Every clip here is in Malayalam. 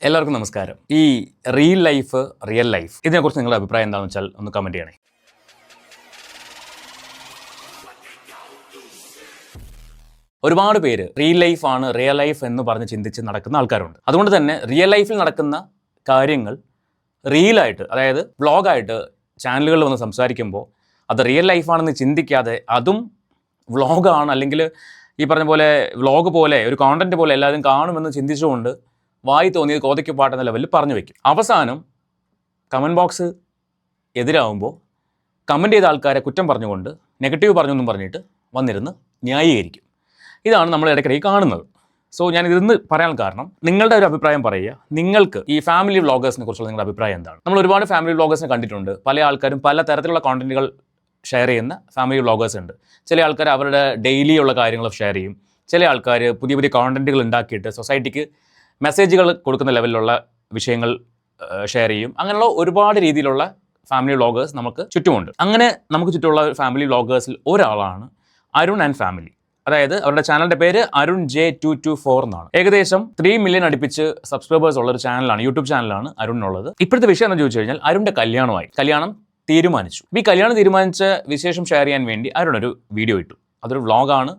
എല്ലാവർക്കും നമസ്കാരം. ഈ റിയൽ ലൈഫ് ഇതിനെക്കുറിച്ച് നിങ്ങളുടെ അഭിപ്രായം എന്താണെന്ന് വെച്ചാൽ ഒന്ന് കമൻറ്റ് ചെയ്യണേ. ഒരുപാട് പേര് റിയൽ ലൈഫ് എന്ന് പറഞ്ഞ് ചിന്തിച്ച് നടക്കുന്ന ആൾക്കാരുണ്ട്. അതുകൊണ്ട് തന്നെ റിയൽ ലൈഫിൽ നടക്കുന്ന കാര്യങ്ങൾ റീലായിട്ട്, അതായത് വ്ളോഗായിട്ട് ചാനലുകളിൽ വന്ന് സംസാരിക്കുമ്പോൾ അത് റിയൽ ലൈഫാണെന്ന് ചിന്തിക്കാതെ അതും വ്ളോഗാണ്, അല്ലെങ്കിൽ ഈ പറഞ്ഞ പോലെ വ്ളോഗ് പോലെ ഒരു കോണ്ടന്റ് പോലെ എല്ലാവരും കാണുമെന്ന് ചിന്തിച്ചുകൊണ്ട് വായി തോന്നിയത് കോതയ്ക്ക് പാട്ടെന്ന ലെവലിൽ പറഞ്ഞു വയ്ക്കും. അവസാനം കമൻറ്റ് ബോക്സ് എതിരാകുമ്പോൾ കമൻറ്റ് ചെയ്ത ആൾക്കാരെ കുറ്റം പറഞ്ഞുകൊണ്ട് നെഗറ്റീവ് പറഞ്ഞെന്നും പറഞ്ഞിട്ട് വന്നിരുന്ന് ന്യായീകരിക്കും. ഇതാണ് നമ്മൾ ഇടയ്ക്കിടയ്ക്ക് കാണുന്നത്. സോ ഞാൻ ഇതിന്ന് പറയാൻ കാരണം, നിങ്ങളുടെ ഒരു അഭിപ്രായം പറയുക. നിങ്ങൾക്ക് ഈ ഫാമിലി വ്ളോഗേഴ്സിനെ കുറിച്ചുള്ള നിങ്ങളുടെ അഭിപ്രായം എന്താണ്? നമ്മൾ ഒരുപാട് ഫാമിലി വ്ളോഗേഴ്സിനെ കണ്ടിട്ടുണ്ട്. പല ആൾക്കാരും പല തരത്തിലുള്ള കോണ്ടന്റുകൾ ഷെയർ ചെയ്യുന്ന ഫാമിലി വ്ളോഗേഴ്സ് ഉണ്ട്. ചില ആൾക്കാർ അവരുടെ ഡെയിലി ഉള്ള കാര്യങ്ങൾ ഷെയർ ചെയ്യും. ചില ആൾക്കാർ പുതിയ പുതിയ കോണ്ടന്റുകൾ ഉണ്ടാക്കിയിട്ട് സൊസൈറ്റിക്ക് മെസ്സേജുകൾ കൊടുക്കുന്ന ലെവലിലുള്ള വിഷയങ്ങൾ ഷെയർ ചെയ്യും. അങ്ങനെയുള്ള ഒരുപാട് രീതിയിലുള്ള ഫാമിലി വ്ളോഗേഴ്സ് നമുക്ക് ചുറ്റുമുണ്ട്. അങ്ങനെ നമുക്ക് ചുറ്റുമുള്ള ഫാമിലി വ്ളോഗേഴ്സിൽ ഒരാളാണ് അരുൺ ആൻഡ് ഫാമിലി. അതായത് അവരുടെ ചാനലിന്റെ പേര് അരുൺ J224 എന്നാണ്. ഏകദേശം 3 മില്യൺ അടുപ്പിച്ച് സബ്സ്ക്രൈബേഴ്സ് ഉള്ള ഒരു ചാനലാണ്, യൂട്യൂബ് ചാനലാണ് അരുണിനുള്ളത്. ഇപ്പോഴത്തെ വിഷയം എന്ന് ചോദിച്ചു കഴിഞ്ഞാൽ, അരുണിന്റെ കല്യാണം തീരുമാനിച്ചു. ഈ കല്യാണം തീരുമാനിച്ച വിശേഷം ഷെയർ ചെയ്യാൻ വേണ്ടി അരുൺ ഒരു വീഡിയോ ഇട്ടു. അതൊരു വ്ളോഗാണ്.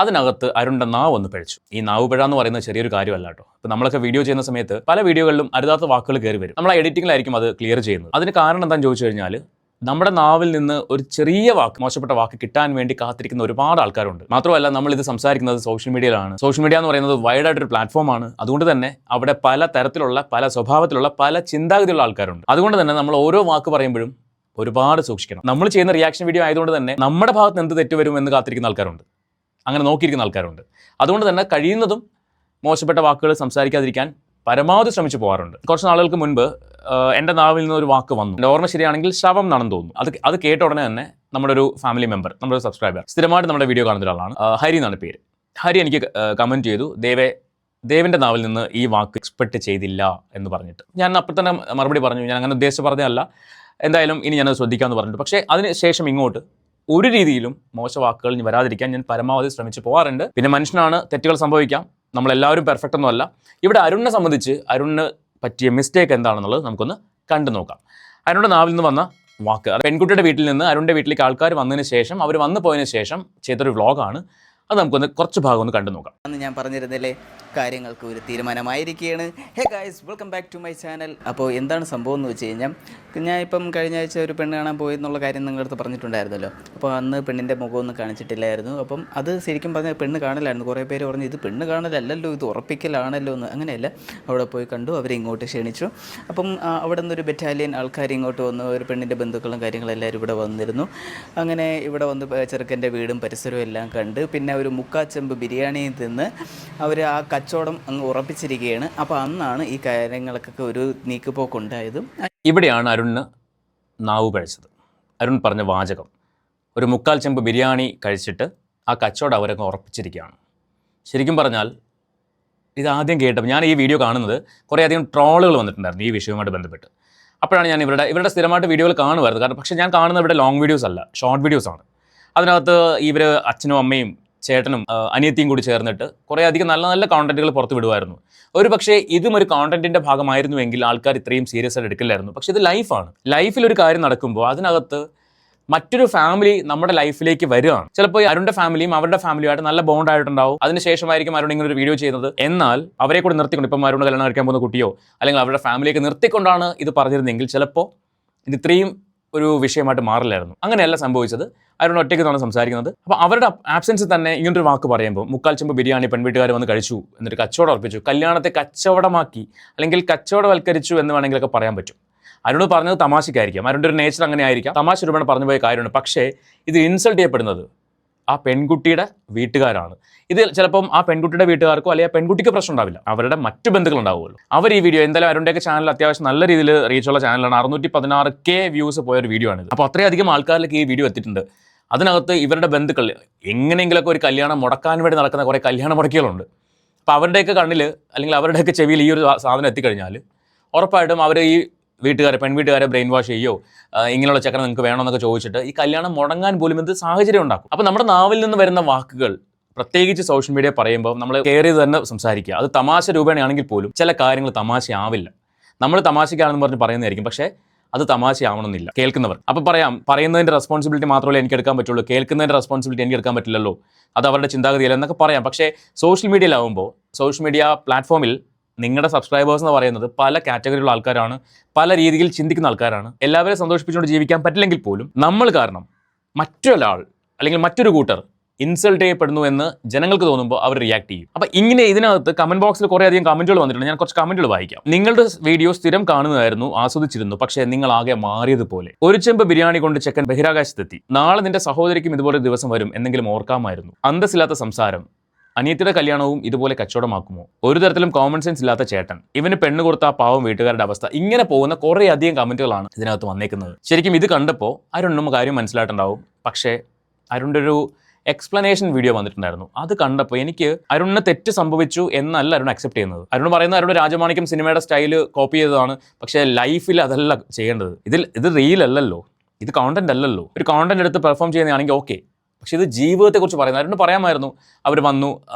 അതിനകത്ത് അരുണിന്റെ നാവ് ഒന്ന് പിഴച്ചു. ഈ നാവ് പിഴ എന്ന് പറയുന്നത് ചെറിയൊരു കാര്യമല്ല കേട്ടോ. ഇപ്പോൾ നമ്മളൊക്കെ വീഡിയോ ചെയ്യുന്ന സമയത്ത് പല വീഡിയോകളിലും അരുതാത്ത വാക്കുകൾ കയറി വരും. നമ്മൾ എഡിറ്റിംഗിലായിരിക്കും അത് ക്ലിയർ ചെയ്യുന്നത്. അതിന് കാരണം എന്താണെന്ന് ചോദിച്ചു കഴിഞ്ഞാൽ, നമ്മുടെ നാവിൽ നിന്ന് ഒരു ചെറിയ വാക്ക്, മോശപ്പെട്ട വാക്ക് കിട്ടാൻ വേണ്ടി കാത്തിരിക്കുന്ന ഒരുപാട് ആൾക്കാരുണ്ട്. മാത്രമല്ല, നമ്മൾ ഇത് സംസാരിക്കുന്നത് സോഷ്യൽ മീഡിയയിലാണ്. സോഷ്യൽ മീഡിയ എന്ന് പറയുന്നത് വൈഡായിട്ടൊരു പ്ലാറ്റ്ഫോമാണ്. അതുകൊണ്ട് തന്നെ അവിടെ പല തരത്തിലുള്ള, പല സ്വഭാവത്തിലുള്ള, പല ചിന്താഗതിയുള്ള ആൾക്കാരുണ്ട്. അതുകൊണ്ട് തന്നെ നമ്മൾ ഓരോ വാക്ക് പറയുമ്പോഴും ഒരുപാട് സൂക്ഷിക്കണം. നമ്മൾ ചെയ്യുന്ന റിയാക്ഷൻ വീഡിയോ ആയതുകൊണ്ട് തന്നെ നമ്മുടെ ഭാഗത്ത് എന്ത് തെറ്റ് വരും എന്ന് കാത്തിരിക്കുന്ന ആൾക്കാരുണ്ട്, അങ്ങനെ നോക്കിയിരിക്കുന്ന ആൾക്കാരുണ്ട്. അതുകൊണ്ട് തന്നെ കഴിയുന്നതും മോശപ്പെട്ട വാക്കുകൾ സംസാരിക്കാതിരിക്കാൻ പരമാവധി ശ്രമിച്ചു പോകാറുണ്ട്. കുറച്ച് നാളുകൾക്ക് മുൻപ് എൻ്റെ നാവിൽ നിന്ന് ഒരു വാക്ക് വന്നു. എൻ്റെ ഓർമ്മ ശരിയാണെങ്കിൽ ശവം എന്നാണെന്ന് തോന്നുന്നു. അത് കേട്ട ഉടനെ തന്നെ നമ്മുടെ ഒരു ഫാമിലി മെമ്പർ, നമ്മുടെ ഒരു സബ്സ്ക്രൈബർ, സ്ഥിരമായിട്ട് നമ്മുടെ വീഡിയോ കാണുന്ന ഒരാളാണ്, ഹരി എന്നാണ് പേര്. ഹരി എനിക്ക് കമൻറ്റ് ചെയ്തു, ദേവൻ്റെ നാവിൽ നിന്ന് ഈ വാക്ക് എക്സ്പെക്ട് ചെയ്തില്ല എന്ന് പറഞ്ഞിട്ട്. ഞാൻ അപ്പോൾ തന്നെ മറുപടി പറഞ്ഞു, ഞാൻ അങ്ങനെ ഉദ്ദേശിച്ച് പറഞ്ഞതല്ല, എന്തായാലും ഇനി ഞാനത് ശ്രദ്ധിക്കാമെന്ന് പറഞ്ഞിട്ട്. പക്ഷേ അതിന് ശേഷം ഇങ്ങോട്ട് ഒരു രീതിയിലും മോശവാക്കുകൾ ഇനി വരാതിരിക്കാൻ ഞാൻ പരമാവധി ശ്രമിച്ചു പോകാറുണ്ട്. പിന്നെ മനുഷ്യനാണ്, തെറ്റുകൾ സംഭവിക്കാം, നമ്മളെല്ലാവരും പെർഫെക്റ്റ് ഒന്നുമല്ല. ഇവിടെ അരുണിനെ സംബന്ധിച്ച് അരുണിന് പറ്റിയ മിസ്റ്റേക്ക് എന്താണെന്നുള്ളത് നമുക്കൊന്ന് കണ്ടു നോക്കാം. അരുണിൻ്റെ നാവിൽ നിന്ന് വന്ന വാക്ക്, അത് പെൺകുട്ടിയുടെ വീട്ടിൽ നിന്ന് അരുണിൻ്റെ വീട്ടിലേക്ക് ആൾക്കാർ വന്നതിന് ശേഷം, അവർ വന്നു പോയതിന് ശേഷം ചെയ്തൊരു വ്ളോഗാണ്. അത് നമുക്കൊന്ന് കുറച്ച് ഭാഗം ഒന്ന് കണ്ടു നോക്കാം. അന്ന് ഞാൻ പറഞ്ഞിരുന്നില്ലേ, കാര്യങ്ങൾക്ക് ഒരു തീരുമാനമായിരിക്കുകയാണ്. Hey guys, welcome back to my channel. അപ്പോൾ എന്താണ് സംഭവം എന്ന് വെച്ച് കഴിഞ്ഞാൽ, ഞാൻ ഇപ്പം കഴിഞ്ഞ ആഴ്ച ഒരു പെണ്ണ് കാണാൻ പോയെന്നുള്ള കാര്യം നിങ്ങളുടെ അടുത്ത് പറഞ്ഞിട്ടുണ്ടായിരുന്നല്ലോ. അപ്പോൾ അന്ന് പെണ്ണിൻ്റെ മുഖമൊന്നും കാണിച്ചിട്ടില്ലായിരുന്നു. അപ്പം അത് ശരിക്കും പറഞ്ഞാൽ പെണ്ണ് കാണലായിരുന്നു. കുറേ പേര് പറഞ്ഞു ഇത് പെണ്ണ് കാണലല്ലല്ലോ, ഇത് ഉറപ്പിക്കലാണല്ലോ എന്ന്. അങ്ങനെയല്ല, അവിടെ പോയി കണ്ടു, അവരെ ഇങ്ങോട്ട് ക്ഷണിച്ചു. അപ്പം അവിടെ നിന്നൊരു ബറ്റാലിയൻ ആൾക്കാർ ഇങ്ങോട്ട് വന്നു, ഒരു പെണ്ണിൻ്റെ ബന്ധുക്കളും കാര്യങ്ങളെല്ലാവരും ഇവിടെ വന്നിരുന്നു. അങ്ങനെ ഇവിടെ വന്ന് ചെറുക്കൻ്റെ വീടും പരിസരവും എല്ലാം കണ്ട്, പിന്നെ ഒരു മുക്കാച്ചെമ്പ് ബിരിയാണിയിൽ നിന്ന് അവർ ആ കച്ചവടം അങ്ങ് ഉറപ്പിച്ചിരിക്കുകയാണ്. അപ്പോൾ അന്നാണ് ഈ കാര്യങ്ങൾക്കൊക്കെ ഒരു നീക്കുപോക്കുണ്ടായതും. ഇവിടെയാണ് അരുണിന് നാവ് പഴച്ചത്. അരുൺ പറഞ്ഞ വാചകം, ഒരു 3/4 ചെമ്പ് ബിരിയാണി കഴിച്ചിട്ട് ആ കച്ചവടം അവരൊക്കെ ഉറപ്പിച്ചിരിക്കുകയാണ്. ശരിക്കും പറഞ്ഞാൽ ഇതാദ്യം കേട്ടപ്പോൾ, ഞാൻ ഈ വീഡിയോ കാണുന്നത് കുറേ അധികം ട്രോളുകൾ വന്നിട്ടുണ്ടായിരുന്നു ഈ വിഷയവുമായിട്ട് ബന്ധപ്പെട്ട്. അപ്പോഴാണ് ഞാൻ ഇവരുടെ സ്ഥിരമായിട്ട് വീഡിയോകൾ കാണുമായിരുന്നു. കാരണം പക്ഷേ ഞാൻ കാണുന്നത് ഇവിടെ ലോങ് വീഡിയോസ് അല്ല, ഷോർട്ട് വീഡിയോസാണ്. അതിനകത്ത് ഇവർ അച്ഛനും അമ്മയും ചേട്ടനും അനിയത്തിയും കൂടി ചേർന്നിട്ട് കുറേ അധികം നല്ല നല്ല കോണ്ടന്റുകൾ പുറത്ത് വിടുമായിരുന്നു. ഒരു പക്ഷേ ഇതും ഒരു കോണ്ടന്റിൻ്റെ ഭാഗമായിരുന്നുവെങ്കിൽ ആൾക്കാർ ഇത്രയും സീരിയസ് ആയിട്ട് എടുക്കില്ലായിരുന്നു. പക്ഷേ ഇത് ലൈഫാണ്. ലൈഫിലൊരു കാര്യം നടക്കുമ്പോൾ അതിനകത്ത് മറ്റൊരു ഫാമിലി നമ്മുടെ ലൈഫിലേക്ക് വരികയാണ്. ചിലപ്പോൾ അരുണിൻ്റെ ഫാമിലിയും അവരുടെ ഫാമിലിയുമായിട്ട് നല്ല ബോണ്ട് ആയിട്ടുണ്ടാവും. അതിനുശേഷമായിരിക്കും അരുൺ ഇങ്ങനെ ഒരു വീഡിയോ ചെയ്യുന്നത്. എന്നാൽ അവരെ കൂടെ നിർത്തിക്കൊണ്ട്, ഇപ്പം അരുൺ കല്യാണം കഴിക്കാൻ പോകുന്ന കുട്ടിയോ അല്ലെങ്കിൽ അവരുടെ ഫാമിലിയൊക്കെ നിർത്തിക്കൊണ്ടാണ് ഇത് പറഞ്ഞിരുന്നെങ്കിൽ ചിലപ്പോൾ ഇത് ഇത്രയും ഒരു വിഷയമായിട്ട് മാറില്ലായിരുന്നു. അങ്ങനെയല്ല സംഭവിച്ചത്. അരുൺ ഒറ്റയ്ക്ക് തവണ സംസാരിക്കുന്നത്. അപ്പോൾ അവരുടെ ആബ്സെൻസിൽ തന്നെ ഇങ്ങനൊരു വാക്ക് പറയുമ്പോൾ, 3/4 ചെമ്പ് ബിരിയാണി പെൺവീട്ടുകാർ വന്ന് കഴിച്ചു, എന്നിട്ട് കച്ചവടം ഉറപ്പിച്ചു, കല്യാണത്തെ കച്ചവടമാക്കി അല്ലെങ്കിൽ കച്ചവടവൽക്കരിച്ചു എന്ന് വേണമെങ്കിലൊക്കെ പറയാൻ പറ്റും. അരുൺ പറഞ്ഞത് തമാശയ്ക്കായിരിക്കാം, അരുണിൻ്റെ ഒരു നേച്ചർ അങ്ങനെ ആയിരിക്കാം, തമാശ രൂപേണ പറഞ്ഞു പോയ കാര്യമാണ്. പക്ഷേ ഇത് ഇൻസൾട്ട് ചെയ്യപ്പെടുന്നത് ആ പെൺകുട്ടിയുടെ വീട്ടുകാരാണ്. ഇത് ചിലപ്പം ആ പെൺകുട്ടിയുടെ വീട്ടുകാർക്കോ അല്ലെങ്കിൽ ആ പെൺകുട്ടിക്ക് പ്രശ്നം ഉണ്ടാവില്ല, അവരുടെ മറ്റു ബന്ധുക്കൾ ഉണ്ടാവുമല്ലോ. അവർ ഈ വീഡിയോ, എന്തായാലും അരുണിൻ്റെയൊക്കെ ചാനൽ അത്യാവശ്യം നല്ല രീതിയിൽ റീച്ചുള്ള ചാനലാണ്. 616K വ്യൂസ് പോയൊരു വീഡിയോ ആണിത്. അപ്പോൾ അത്രയധികം ആൾക്കാരിലേക്ക് ഈ വീഡിയോ എത്തിയിട്ടുണ്ട്. അതിനകത്ത് ഇവരുടെ ബന്ധുക്കൾ എങ്ങനെയെങ്കിലൊക്കെ ഒരു കല്യാണം മുടക്കാൻ വേണ്ടി നടക്കുന്ന കുറേ കല്യാണ മുടക്കികളുണ്ട്. അപ്പോൾ അവരുടെയൊക്കെ കണ്ണിൽ അല്ലെങ്കിൽ അവരുടെയൊക്കെ ചെവിയിൽ ഈ ഒരു സാധനം എത്തിക്കഴിഞ്ഞാൽ ഉറപ്പായിട്ടും അവർ ഈ പെൺവീട്ടുകാരെ ബ്രെയിൻ വാഷ് ചെയ്യോ, ഇങ്ങനെയുള്ള ചക്രം നിങ്ങൾക്ക് വേണമെന്നൊക്കെ ചോദിച്ചിട്ട് ഈ കല്യാണം മുടങ്ങാൻ പോലും എന്ത് സാഹചര്യം ഉണ്ടാക്കും. അപ്പോൾ നമ്മുടെ നാവിൽ നിന്ന് വരുന്ന വാക്കുകൾ പ്രത്യേകിച്ച് സോഷ്യൽ മീഡിയ പറയുമ്പോൾ നമ്മൾ കെയർ ചെയ്ത് തന്നെ സംസാരിക്കുക. അത് തമാശ രൂപേണയാണെങ്കിൽ പോലും ചില കാര്യങ്ങൾ തമാശയാവില്ല. നമ്മൾ തമാശയ്ക്കാണെന്ന് പറഞ്ഞ് പറയുന്നതായിരിക്കും, പക്ഷേ അത് തമാശയാവണമെന്നില്ല കേൾക്കുന്നവർ. അപ്പോൾ പറയുന്നതിൻ്റെ റെസ്പോൺസിബിലിറ്റി മാത്രമേ എനിക്ക് എടുക്കാൻ പറ്റുള്ളൂ, കേൾക്കുന്നതിൻ്റെ റെസ്പോൺസിബിലിറ്റി എനിക്ക് എടുക്കാൻ പറ്റില്ലല്ലോ, അത് അവരുടെ ചിന്താഗതിയല്ല എന്നൊക്കെ പറയാം. പക്ഷേ സോഷ്യൽ മീഡിയയിലാവുമ്പോൾ, സോഷ്യൽ മീഡിയ പ്ലാറ്റ്ഫോമിൽ നിങ്ങളുടെ സബ്സ്ക്രൈബേഴ്സ് എന്ന് പറയുന്നത് പല കാറ്റഗറിയിലുള്ള ആൾക്കാരാണ്, പല രീതിയിൽ ചിന്തിക്കുന്ന ആൾക്കാരാണ്. എല്ലാവരെയും സന്തോഷിപ്പിച്ചുകൊണ്ട് ജീവിക്കാൻ പറ്റില്ലെങ്കിൽ പോലും നമ്മൾ കാരണം മറ്റൊരാൾ അല്ലെങ്കിൽ മറ്റൊരു കൂട്ടർ ഇൻസൾട്ട് ചെയ്യപ്പെടുന്നു എന്ന് ജനങ്ങൾക്ക് തോന്നുമ്പോൾ അവർ റിയാക്ട് ചെയ്യും. അപ്പോൾ ഇങ്ങനെ ഇതിനകത്ത് കമന്റ് ബോക്സിൽ കുറേ അധികം കമന്റുകൾ വന്നിട്ടുണ്ട്. ഞാൻ കുറച്ച് കമന്റുകൾ വായിക്കാം. നിങ്ങളുടെ വീഡിയോ സ്ഥിരം കാണുന്നതായിരുന്നു, ആസ്വദിച്ചിരുന്നു, പക്ഷേ നിങ്ങൾ ആകെ മാറിയതുപോലെ. ഒരു ചെമ്പ് ബിരിയാണി കൊണ്ട് ചെക്കൻ ബഹിരാകാശത്തെത്തി. നാളെ നിന്റെ സഹോദരിക്കും ഇതുപോലെ ദിവസം വരും, എന്തെങ്കിലും ഓർക്കാമായിരുന്നു. അന്തസ്സില്ലാത്ത സംസാരം. അനിയത്തിയുടെ കല്യാണവും ഇതുപോലെ കച്ചവടമാക്കുമോ? ഒരു തരത്തിലും കോമൺ സെൻസ് ഇല്ലാത്ത ചേട്ടൻ. ഇവന് പെണ്ണ് കൊടുത്ത പാവം വീട്ടുകാരുടെ അവസ്ഥ. ഇങ്ങനെ പോകുന്ന കുറേ അധികം കമന്റുകളാണ് ഇതിനകത്ത് വന്നേക്കുന്നത്. ശരിക്കും ഇത് കണ്ടപ്പോൾ അരുണും കാര്യം മനസ്സിലായിട്ടുണ്ടാവും. പക്ഷേ അരുണിൻ്റെ ഒരു എക്സ്പ്ലനേഷൻ വീഡിയോ വന്നിട്ടുണ്ടായിരുന്നു. അത് കണ്ടപ്പോൾ എനിക്ക് അരുണിന് തെറ്റ് സംഭവിച്ചു എന്നല്ല അരുൺ അക്സെപ്റ്റ് ചെയ്യുന്നത്. അരുൺ പറയുന്നത് അരുൺ രാജമാണിക്യം സിനിമയുടെ സ്റ്റൈല് കോപ്പി ചെയ്തതാണ്, പക്ഷേ ലൈഫിൽ അതല്ല ചെയ്യേണ്ടത്. ഇത് റീൽ അല്ലല്ലോ, ഇത് കോണ്ടന്റ് അല്ലല്ലോ. ഒരു കോണ്ടന്റ് എടുത്ത് പെർഫോം ചെയ്യുന്നതാണെങ്കിൽ ഓക്കെ, പക്ഷേ ഇത് ജീവിതത്തെക്കുറിച്ച് പറയുന്നത്. അരുൺ പറയാമായിരുന്നു അവർ വന്നു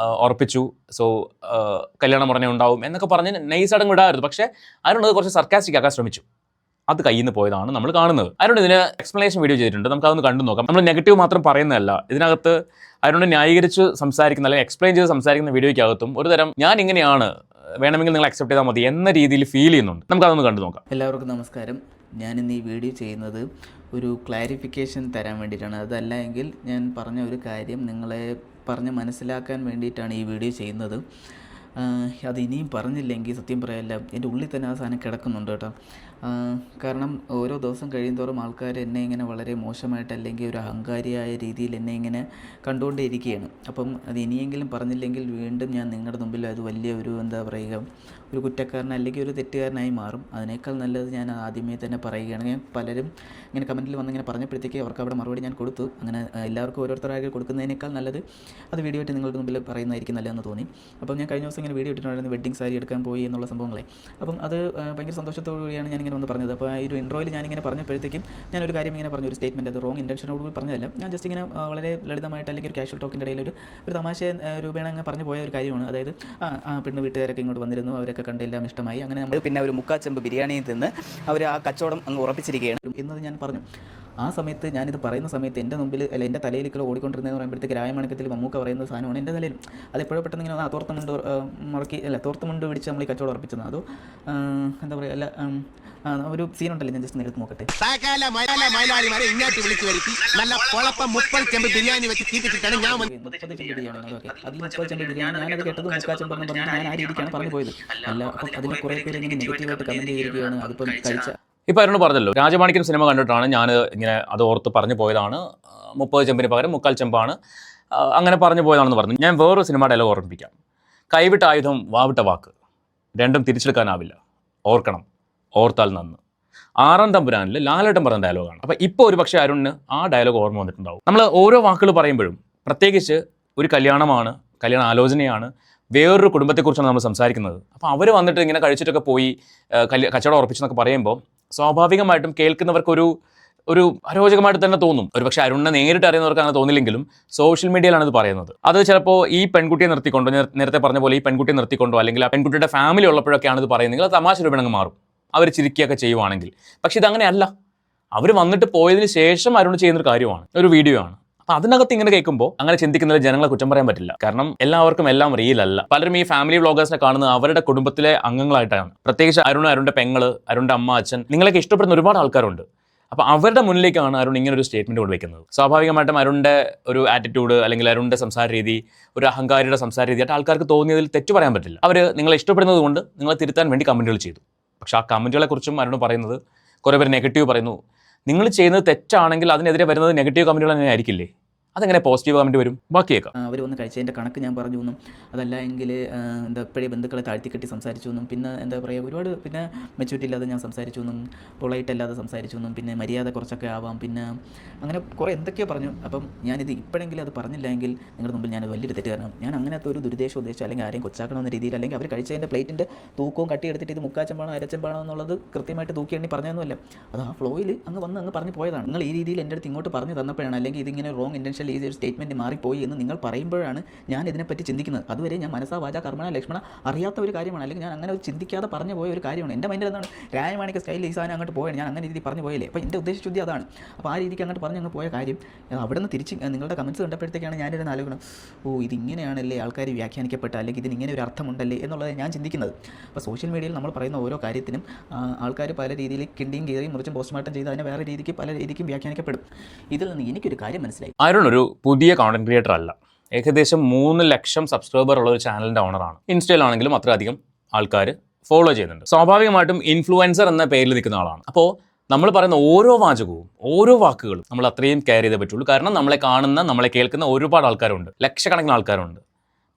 ഉറപ്പിച്ചു, സോ കല്യാണം ഉടനെ ഉണ്ടാവും എന്നൊക്കെ പറഞ്ഞ് നൈസായിട്ട് വിടാമായിരുന്നു. പക്ഷേ അരുൺ അത് കുറച്ച് സർക്കാസ്റ്റിക് ആക്കാൻ ശ്രമിച്ചു. അത് കയ്യിൽ നിന്ന് പോയതാണ് നമ്മൾ കാണുന്നത്. അരുൺ ഇതിന് എക്സ്പ്ലനേഷൻ വീഡിയോ ചെയ്തിട്ടുണ്ട്, നമുക്കതൊന്ന് കണ്ടു നോക്കാം. നമ്മൾ നെഗറ്റീവ് മാത്രം പറയുന്നതല്ല, ഇതിനകത്ത് അരുൺ ന്യായീകരിച്ച് സംസാരിക്കുന്ന അല്ലെങ്കിൽ എക്സ്പ്ലെയിൻ ചെയ്ത് സംസാരിക്കുന്ന വീഡിയോയ്ക്കകത്തും ഒരു തരം ഞാൻ ഇങ്ങനെയാണ്, വേണമെങ്കിൽ നിങ്ങൾ അക്സെപ്റ്റ് ചെയ്താൽ മതി എന്ന രീതിയിൽ ഫീൽ ചെയ്യുന്നുണ്ട്. നമുക്കതൊന്ന് കണ്ടു നോക്കാം. എല്ലാവർക്കും നമസ്കാരം. ഞാനിന്ന് ഈ വീഡിയോ ചെയ്യുന്നത് ഒരു ക്ലാരിഫിക്കേഷൻ തരാൻ വേണ്ടിയിട്ടാണ്. അതല്ല എങ്കിൽ ഞാൻ പറഞ്ഞ ഒരു കാര്യം നിങ്ങളെ പറഞ്ഞ് മനസ്സിലാക്കാൻ വേണ്ടിയിട്ടാണ് ഈ വീഡിയോ ചെയ്യുന്നത്. അത് ഇനിയും പറഞ്ഞില്ലെങ്കിൽ സത്യം പറയല്ല, എൻ്റെ ഉള്ളിൽ തന്നെ ആ സാധനം കിടക്കുന്നുണ്ട് കേട്ടോ. കാരണം ഓരോ ദിവസം കഴിയുന്തോറും ആൾക്കാർ എന്നെ ഇങ്ങനെ വളരെ മോശമായിട്ട് അല്ലെങ്കിൽ ഒരു അഹങ്കാരിയായ രീതിയിൽ എന്നെ ഇങ്ങനെ കണ്ടുകൊണ്ടേയിരിക്കുകയാണ്. അപ്പം അത് ഇനിയെങ്കിലും പറഞ്ഞില്ലെങ്കിൽ വീണ്ടും ഞാൻ നിങ്ങളുടെ മുമ്പിൽ അത് വലിയ ഒരു എന്താ പറയുക, ഒരു കുറ്റക്കാരൻ അല്ലെങ്കിൽ ഒരു തെറ്റുകാരനായി മാറും. അതിനേക്കാൾ നല്ലത് ഞാൻ ആദ്യമേ തന്നെ പറയുകയാണ്. ഞാൻ പലരും ഇങ്ങനെ കമൻറ്റിൽ വന്നിങ്ങനെ പറഞ്ഞപ്പോഴത്തേക്ക് അവർക്ക് അവിടെ മറുപടി ഞാൻ കൊടുത്തു. അങ്ങനെ എല്ലാവർക്കും ഓരോരുത്തരായി കൊടുക്കുന്നതിനേക്കാൾ നല്ലത് അത് വീഡിയോ ആയിട്ട് നിങ്ങളുടെ മുമ്പിൽ പറയുന്നതായിരിക്കും നല്ലതെന്ന് തോന്നി. അപ്പം ഞാൻ കഴിഞ്ഞ ദിവസം ഇങ്ങനെ വീഡിയോ ഇട്ടിട്ടുണ്ടായിരുന്നു, വെഡ്ഡിങ് സാരി എടുക്കാൻ പോയി എന്നുള്ള സംഭവങ്ങളെ. അപ്പം അത് ഭയങ്കര സന്തോഷത്തോടുകൂടിയാണ് ഞാനിങ്ങനെ ഒന്ന് പറഞ്ഞത്. അപ്പോൾ ഈ ഒരു ഇൻട്രോയിൽ ഞാനിങ്ങനെ പറഞ്ഞപ്പോഴത്തേക്കും ഞാനൊരു കാര്യം ഇങ്ങനെ പറഞ്ഞു, ഒരു സ്റ്റേറ്റ്മെൻറ്റ്, അത് റോങ് ഇൻറ്റൻഷനോട് പറഞ്ഞതല്ല, ഞാൻ ജസ്റ്റ് ഇങ്ങനെ വളരെ ലളിതമായിട്ട് അല്ലെങ്കിൽ ഒരു കാഷ്വൽ ടോക്കിൻ്റെ ഇടയിൽ ഒരു തമാശ രൂപേണ അങ്ങനെ പറഞ്ഞു പോയ ഒരു കാര്യമാണ്. അതായത് പെണ്ണ് വീട്ടുകാരൊക്കെ ഇങ്ങോട്ട് വന്നിരുന്നു, അവരൊക്കെ കണ്ടെല്ലാം ഇഷ്ടമായി. അങ്ങനെ നമ്മൾ പിന്നെ ഒരു മുക്കാച്ചെമ്പ് ബിരിയാണിയിൽ നിന്ന് അവർ ആ കച്ചവടം അങ്ങ് ഉറപ്പിച്ചിരിക്കുകയാണ് എന്നത് ഞാൻ പറഞ്ഞു. ആ സമയത്ത് ഞാനിത് പറയുന്ന സമയത്ത് എൻ്റെ മുമ്പിൽ അല്ല എൻ്റെ തലയിലേക്കുള്ള ഓടിക്കൊണ്ടിരുന്നതെന്ന് പറയുമ്പോഴത്തേക്ക് രായമാണിക്കത്തിൽ മമ്മൂക്ക പറയുന്ന സാധനമാണ് എൻ്റെ തലയിലും. അതെപ്പോഴും പെട്ടെന്ന് ഇങ്ങനെ തോർത്തുമുണ്ട് പിടിച്ച് നമ്മൾ ഈ കച്ചവടം ഉറപ്പിച്ചത്. അതോ എന്താ പറയുക, അല്ല ഒരു സീനുണ്ടല്ലോ, ഞാൻ ജസ്റ്റ് നേരത്തെ നോക്കട്ടെ. ഞാനത് കേട്ടത് മുക്കാച്ചെമ്പെന്ന് പറഞ്ഞാൽ ഞാൻ ആ രീതിക്കാണ് പറഞ്ഞു പോയത്. അല്ല, അപ്പം അതിന് കുറേ പേര് ഇങ്ങനെ നെഗറ്റീവായിട്ട് കമൻറ്റ് ചെയ്തിരിക്കുകയാണ്. അതിപ്പം കഴിച്ച ഇപ്പോൾ അരുൺ പറഞ്ഞല്ലോ, രാജമാണിക്യം സിനിമ കണ്ടിട്ടാണ് ഞാൻ ഇങ്ങനെ അത് ഓർത്ത് പറഞ്ഞു പോയതാണ്, 30 ചെമ്പിന് പകരം 3/4 ചെമ്പാണ്, അങ്ങനെ പറഞ്ഞു പോയതാണെന്ന് പറഞ്ഞു. ഞാൻ വേറൊരു സിനിമ ഡയലോഗ് ഓർമ്മിപ്പിക്കാം. കൈവിട്ട ആയുധം വാവിട്ട വാക്ക്, രണ്ടും തിരിച്ചെടുക്കാനാവില്ല, ഓർക്കണം, ഓർത്താൽ നന്ന്. 6-ാം തമ്പുരാനിൽ ലാലേട്ടൻ പറഞ്ഞ ഡയലോഗാണ്. അപ്പോൾ ഇപ്പോൾ ഒരു പക്ഷേ അരുണിന് ആ ഡയലോഗ് ഓർമ്മ വന്നിട്ടുണ്ടാവും. നമ്മൾ ഓരോ വാക്കുകൾ പറയുമ്പോഴും, പ്രത്യേകിച്ച് ഒരു കല്യാണ ആലോചനയാണ്, വേറൊരു കുടുംബത്തെക്കുറിച്ചാണ് നമ്മൾ സംസാരിക്കുന്നത്. അപ്പോൾ അവർ വന്നിട്ട് ഇങ്ങനെ കഴിച്ചിട്ടൊക്കെ പോയി കച്ചവടം ഉറപ്പിച്ചെന്നൊക്കെ പറയുമ്പോൾ സ്വാഭാവികമായിട്ടും കേൾക്കുന്നവർക്കൊരു അരോചകമായിട്ട് തന്നെ തോന്നും. ഒരു പക്ഷേ അരുണിനെ നേരിട്ട് അറിയുന്നവർക്ക് അങ്ങനെ തോന്നില്ലെങ്കിലും സോഷ്യൽ മീഡിയയിലാണ് ഇത് പറയുന്നത്. അത് ചിലപ്പോൾ ഈ പെൺകുട്ടിയെ നിർത്തിക്കൊണ്ടോ, നേരത്തെ പറഞ്ഞ പോലെ ഈ പെൺകുട്ടിയെ നിർത്തിക്കൊണ്ടോ അല്ലെങ്കിൽ ആ പെൺകുട്ടിയുടെ ഫാമിലി ഉള്ളപ്പോഴൊക്കെയാണ് ഇത് പറയുന്നത്, അത് തമാശ രൂപേണങ്ങ് മാറും, അവർ ചിരിക്കുകയൊക്കെ ചെയ്യുവാണെങ്കിൽ. പക്ഷെ ഇതങ്ങനെയല്ല. അവർ വന്നിട്ട് പോയതിന് ശേഷം അരുൺ ചെയ്യുന്നൊരു കാര്യമാണ്, ഒരു വീഡിയോ ആണ്. അപ്പോൾ അതിനകത്ത് ഇങ്ങനെ കേൾക്കുമ്പോൾ അങ്ങനെ ചിന്തിക്കുന്നതിൽ ജനങ്ങളെ കുറ്റം പറയാൻ പറ്റില്ല. കാരണം എല്ലാവർക്കും എല്ലാം റിയൽ അല്ല. പലരും ഈ ഫാമിലി വ്ളോഗേഴ്സിനെ കാണുന്നത് അവരുടെ കുടുംബത്തിലെ അംഗങ്ങളായിട്ടാണ്. പ്രത്യേകിച്ച് അരുണിൻ്റെ പെങ്ങള്, അരുണിൻ്റെ അമ്മ, അച്ഛൻ, നിങ്ങളൊക്കെ ഇഷ്ടപ്പെടുന്ന ഒരുപാട് ആൾക്കാരുണ്ട്. അപ്പോൾ അവരുടെ മുന്നിലേക്കാണ് അരുൺ ഇങ്ങനെ ഒരു സ്റ്റേറ്റ്മെൻറ്റ് കൊണ്ടുവയ്ക്കുന്നത്. സ്വാഭാവികമായിട്ടും അരുണിൻ്റെ ഒരു ആറ്റിറ്റ്യൂഡ് അല്ലെങ്കിൽ അരുണിൻ്റെ സംസാര രീതി, ഒരു അഹങ്കാരിയുടെ സംസാര രീതിയായിട്ട് ആൾക്കാർക്ക് തോന്നിയതിൽ തെറ്റു പറയാൻ പറ്റില്ല. അവർ നിങ്ങളെ ഇഷ്ടപ്പെടുന്നത് കൊണ്ട് നിങ്ങളെ തിരുത്താൻ വേണ്ടി കമൻറ്റുകൾ ചെയ്തു. പക്ഷേ ആ കമൻറ്റുകളെക്കുറിച്ചും അരുൺ പറയുന്നത്, കുറേ പേര് നെഗറ്റീവ് പറയുന്നു. നിങ്ങൾ ചെയ്യുന്നത് തെറ്റാണെങ്കിൽ അതിനെതിരെ വരുന്നത് നെഗറ്റീവ് കമൻറ്റുകൾ തന്നെ ആയിരിക്കില്ലേ? അതെങ്ങനെ പോസിറ്റീവ് കമൻറ്റ് വരും? ബാക്കിയേക്കാം. അവർ വന്ന് കഴിച്ചതിൻ്റെ കണക്ക് ഞാൻ പറഞ്ഞു എന്നും, അതല്ല എങ്കിൽ എന്താ എപ്പോഴേ ബന്ധുക്കളെ താഴ്ത്തിക്കെട്ടി സംസാരിച്ചു എന്നും, പിന്നെ എന്താ പറയുക, ഒരുപാട് പിന്നെ മെച്യൂരിറ്റി ഇല്ലാതെ ഞാൻ സംസാരിച്ചു എന്നും, പൊളൈറ്റ് അല്ലാതെ സംസാരിച്ചു എന്നും, പിന്നെ മര്യാദ കുറച്ചൊക്കെ ആവാം, പിന്നെ അങ്ങനെ കുറേ എന്തൊക്കെയോ പറഞ്ഞു. അപ്പം ഞാനിത് ഇപ്പോഴെങ്കിലും അത് പറഞ്ഞില്ല എങ്കിൽ നിങ്ങളുടെ മുമ്പിൽ ഞാൻ വലിയൊരു തെറ്റുകാരനാണ്. ഞാൻ അങ്ങനത്തെ ഒരു ദുരുദ്ദേശം ഉദ്ദേശിച്ചു അല്ലെങ്കിൽ ആരെയും കൊച്ചാക്കണമെന്ന രീതിയിൽ, അല്ലെങ്കിൽ അവർ കഴിച്ചതിൻ്റെ പ്ലേറ്റിൻ്റെ തൂക്കവും കട്ടിയെടുത്തിട്ട് ഇത് 3/4 ചെമ്പാണോ 1/2 ചെമ്പാണോ എന്നുള്ളത് കൃത്യമായിട്ട് തൂക്കി എണ്ണി പറഞ്ഞതൊന്നുമല്ല. അത് ആ ഫ്ലോയിൽ അങ്ങ് പറഞ്ഞു പോയതാണ്. നിങ്ങൾ ഈ രീതിയിൽ എൻ്റെ അടുത്ത് ഇങ്ങോട്ട് പറഞ്ഞു തന്നപ്പോഴാണ്, അല്ലെങ്കിൽ ഇതിങ്ങനെ റോങ് ഇൻറ്റൻഷൻ ഭാഷയിൽ ഈ ഒരു സ്റ്റേറ്റ്മെൻറ്റ് മാറിപ്പോയി എന്ന് നിങ്ങൾ പറയുമ്പോഴാണ് ഞാൻ ഇതിനെപ്പറ്റി ചിന്തിക്കുന്നത്. അതുവരെ ഞാൻ മനസ്സാ വാച കർമ്മണ ലക്ഷ്മണ അറിയാത്ത ഒരു കാര്യമാണ്, അല്ലെങ്കിൽ ഞാൻ അങ്ങനെ ഒരു ചിന്തിക്കാതെ പറഞ്ഞു പോയ ഒരു കാര്യമാണ്. എൻ്റെ മൈൻഡിൽ എന്താണ് രായമാണിക്ക സ്റ്റൈലിൽ ഈ സാധനം അങ്ങോട്ട് പോയത്, ഞാൻ അങ്ങനെ രീതി പറഞ്ഞു പോയില്ലേ. അപ്പോൾ എൻ്റെ ഉദ്ദേശശുദ്ധി അതാണ്. അപ്പോൾ ആ രീതിക്ക് അങ്ങോട്ട് പറഞ്ഞ് അങ്ങ് പോയ കാര്യം അവിടെ നിന്ന് തിരിച്ച് നിങ്ങളുടെ കമൻറ്റ്സ് കണ്ടപ്പോഴത്തേക്കാണ് ഞാനൊരു ആലോചന, ഇതിങ്ങനെയാണല്ലേ ആൾക്കാർ വ്യാഖ്യാനിക്കപ്പെട്ട, അല്ലെങ്കിൽ ഇതിനിങ്ങനെ ഒരു അർത്ഥമുണ്ടല്ലേ എന്നുള്ളത് ഞാൻ ചിന്തിക്കുന്നത്. അപ്പോൾ സോഷ്യൽ മീഡിയയിൽ നമ്മൾ പറയുന്ന ഓരോ കാര്യത്തിനും ആൾക്കാർ പല രീതിയിൽ കിണ്ടിയും കീറിയും മുറിച്ചും പോസ്റ്റ്മോർട്ടം ചെയ്ത് അതിനെ വേറെ രീതിക്ക് പല രീതിക്കും വ്യാഖ്യാനിക്കപ്പെടും. ഇതിൽ നിന്ന് എനിക്കൊരു കാര്യം മനസ്സിലായി. അരുൺ ഒരു പുതിയ കോണ്ടന്റ് ക്രിയേറ്റർ അല്ല. ഏകദേശം 3 ലക്ഷം സബ്സ്ക്രൈബർ ഉള്ള ഒരു ചാനലിൻ്റെ ഓണറാണ്. ഇൻസ്റ്റയിലാണെങ്കിലും അത്രയധികം ആൾക്കാർ ഫോളോ ചെയ്യുന്നുണ്ട്. സ്വാഭാവികമായിട്ടും ഇൻഫ്ലുവൻസർ എന്ന പേരിൽ നിൽക്കുന്ന ആളാണ്. അപ്പോൾ നമ്മൾ പറയുന്ന ഓരോ വാചകവും ഓരോ വാക്കുകളും നമ്മൾ അത്രയും കെയർ ചെയ്തേ പറ്റുള്ളൂ. കാരണം നമ്മളെ കാണുന്ന നമ്മളെ കേൾക്കുന്ന ഒരുപാട് ആൾക്കാരുണ്ട്, ലക്ഷക്കണക്കിന് ആൾക്കാരുണ്ട്.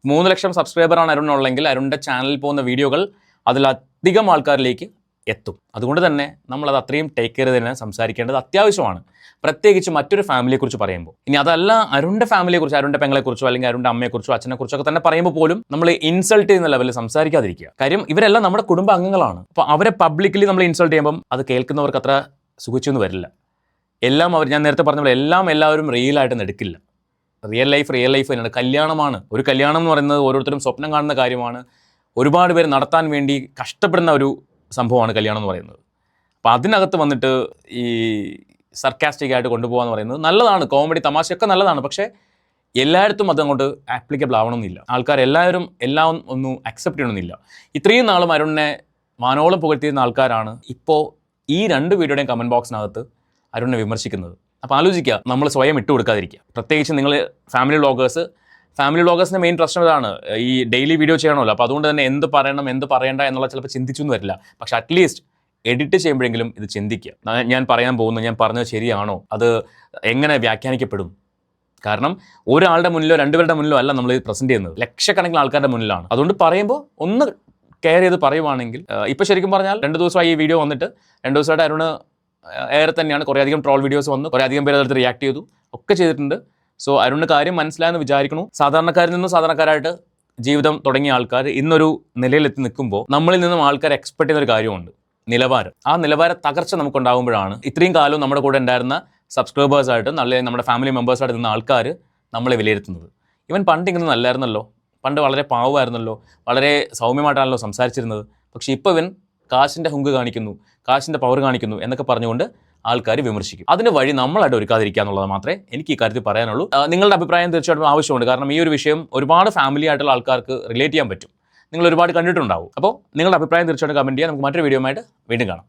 3 ലക്ഷം സബ്സ്ക്രൈബറാണ് അരുണിനുള്ളെങ്കിൽ അരുണിൻ്റെ ചാനലിൽ പോകുന്ന വീഡിയോകൾ അതിലധികം ആൾക്കാരിലേക്ക് എത്തും. അതുകൊണ്ട് തന്നെ നമ്മളത് അത്രയും ടേക്ക് കെയർ ചെയ്ത് തന്നെ സംസാരിക്കേണ്ടത് അത്യാവശ്യമാണ്. പ്രത്യേകിച്ച് മറ്റൊരു ഫാമിലിയെക്കുറിച്ച് പറയുമ്പോൾ. ഇനി അതല്ല അരുണിൻ്റെ ഫാമിലിയെക്കുറിച്ച്, അരുണിൻ്റെ പെങ്ങളെക്കുറിച്ചോ അല്ലെങ്കിൽ അരുണിൻ്റെ അമ്മയെക്കുറിച്ചോ അച്ഛനെക്കുറിച്ചൊക്കെ തന്നെ പറയുമ്പോൾ പോലും നമ്മൾ ഇൻസൾട്ട് ചെയ്യുന്ന ലെവലിൽ സംസാരിക്കാതിരിക്കുക. കാര്യം ഇവരെല്ലാം നമ്മുടെ കുടുംബ അംഗങ്ങളാണ്. അപ്പോൾ അവരെ പബ്ലിക്കലി നമ്മൾ ഇൻസൾട്ട് ചെയ്യുമ്പം അത് കേൾക്കുന്നവർക്ക് അത്ര സുഖിച്ചൊന്നും വരില്ല. ഞാൻ നേരത്തെ പറഞ്ഞ പോലെ എല്ലാവരും റിയലായിട്ടൊന്നും എടുക്കില്ല. റിയൽ ലൈഫ് തന്നെയാണ്. കല്യാണമാണ്. ഒരു കല്യാണം എന്ന് പറയുന്നത് ഓരോരുത്തരും സ്വപ്നം കാണുന്ന കാര്യമാണ്. ഒരുപാട് പേര് നടത്താൻ വേണ്ടി കഷ്ടപ്പെടുന്ന ഒരു സംഭവമാണ് കല്യാണം എന്ന് പറയുന്നത്. അപ്പോൾ അതിനകത്ത് വന്നിട്ട് ഈ സർക്കാസ്റ്റിക് ആയിട്ട് കൊണ്ടുപോകുക എന്ന് പറയുന്നത് നല്ലതാണ്. കോമഡി തമാശയൊക്കെ നല്ലതാണ്. പക്ഷേ എല്ലായിടത്തും അതങ്ങോട്ട് ആപ്ലിക്കബിൾ ആവണമെന്നില്ല. ആൾക്കാരെല്ലാവരും എല്ലാം ഒന്നും അക്സെപ്റ്റ് ചെയ്യണമെന്നില്ല. ഇത്രയും നാളും അരുണിനെ വാനോളം പുകഴ്ത്തിയിരുന്ന ആൾക്കാരാണ് ഇപ്പോൾ ഈ 2 വീഡിയോയുടെയും കമൻറ്റ് ബോക്സിനകത്ത് അരുണിനെ വിമർശിക്കുന്നത്. അപ്പോൾ ആലോചിക്കുക, നമ്മൾ സ്വയം ഇട്ട് കൊടുക്കാതിരിക്കുക. പ്രത്യേകിച്ച് നിങ്ങൾ ഫാമിലി വ്ളോഗേഴ്സിൻ്റെ മെയിൻ പ്രശ്നം ഇതാണ്. ഈ ഡെയിലി വീഡിയോ ചെയ്യണമല്ലോ. അപ്പോൾ അതുകൊണ്ട് തന്നെ എന്ത് പറയണം എന്ത് പറയണ്ട എന്നുള്ള ചിലപ്പോൾ ചിന്തിച്ചൊന്നും വരില്ല. പക്ഷേ അറ്റ്ലീസ്റ്റ് എഡിറ്റ് ചെയ്യുമ്പോഴെങ്കിലും ഇത് ചിന്തിക്കുക. ഞാൻ പറയാൻ പോകുന്നു, ഞാൻ പറഞ്ഞത് ശരിയാണോ, അത് എങ്ങനെ വ്യാഖ്യാനിക്കപ്പെടും. കാരണം ഒരാളുടെ മുന്നിലോ 2 പേരുടെ മുന്നിലോ അല്ല നമ്മൾ പ്രസൻറ്റ് ചെയ്യുന്നത്, ലക്ഷക്കണക്കിന് ആൾക്കാരുടെ മുന്നിലാണ്. അതുകൊണ്ട് പറയുമ്പോൾ ഒന്ന് കെയർ ചെയ്ത് പറയുവാണെങ്കിൽ. ഇപ്പോൾ ശരിക്കും പറഞ്ഞാൽ 2 ദിവസമായി ഈ വീഡിയോ വന്നിട്ട് 2 ദിവസമായിട്ട് അരുണ് ഏറെ തന്നെയാണ്. കുറേയധികം ട്രോൾ വീഡിയോസ് വന്നു, കുറേയധികം പേര് അതെടുത്ത് റിയാക്ട് ചെയ്തു, ഒക്കെ ചെയ്തിട്ടുണ്ട്. സോ അരുണിന് കാര്യം മനസ്സിലായെന്ന് വിചാരിക്കുന്നു. സാധാരണക്കാരിൽ നിന്നും സാധാരണക്കാരായിട്ട് ജീവിതം തുടങ്ങിയ ആൾക്കാർ ഇന്നൊരു നിലയിലെത്തി നിൽക്കുമ്പോൾ നമ്മളിൽ നിന്നും ആൾക്കാർ എക്സ്പെക്ട് ചെയ്യുന്ന ഒരു കാര്യമുണ്ട്, നിലവാരം. ആ നിലവാര തകർച്ച നമുക്കുണ്ടാകുമ്പോഴാണ് ഇത്രയും കാലം നമ്മുടെ കൂടെ ഉണ്ടായിരുന്ന സബ്സ്ക്രൈബേഴ്സായിട്ട് നമ്മുടെ ഫാമിലി മെമ്പേഴ്സായിട്ട് നിന്ന ആൾക്കാർ നമ്മളെ വിലയിരുത്തുന്നത്. ഇവൻ പണ്ട് ഇങ്ങനെ നല്ലായിരുന്നല്ലോ, പണ്ട് വളരെ പാവമായിരുന്നല്ലോ, വളരെ സൗമ്യമായിട്ടാണല്ലോ സംസാരിച്ചിരുന്നത്, പക്ഷേ ഇപ്പോൾ ഇവൻ കാശിൻ്റെ ഹുങ്ക് കാണിക്കുന്നു, കാശിൻ്റെ പവർ കാണിക്കുന്നു എന്നൊക്കെ പറഞ്ഞുകൊണ്ട് ആൾക്കാർ വിമർശിക്കും. അതിന് വഴി നമ്മളായിട്ട് ഒരുക്കാതിരിക്കുക എന്നുള്ളത് മാത്രമേ എനിക്ക് ഈ കാര്യത്തിൽ പറയാനുള്ളൂ. നിങ്ങളുടെ അഭിപ്രായം തീർച്ചയായിട്ടും ആവശ്യമുണ്ട്. കാരണം ഈ ഒരു വിഷയം ഒരുപാട് ഫാമിലി ആയിട്ടുള്ള ആൾക്കാർക്ക് റിലേറ്റ് ചെയ്യാൻ പറ്റും. നിങ്ങൾ ഒരുപാട് കണ്ടിട്ടുണ്ടാവും. അപ്പോൾ നിങ്ങളുടെ അഭിപ്രായം തീർച്ചയായിട്ടും കമൻറ്റ് ചെയ്യാം. നമുക്ക് മറ്റൊരു വീഡിയോ ആയിട്ട് വീണ്ടും കാണാം.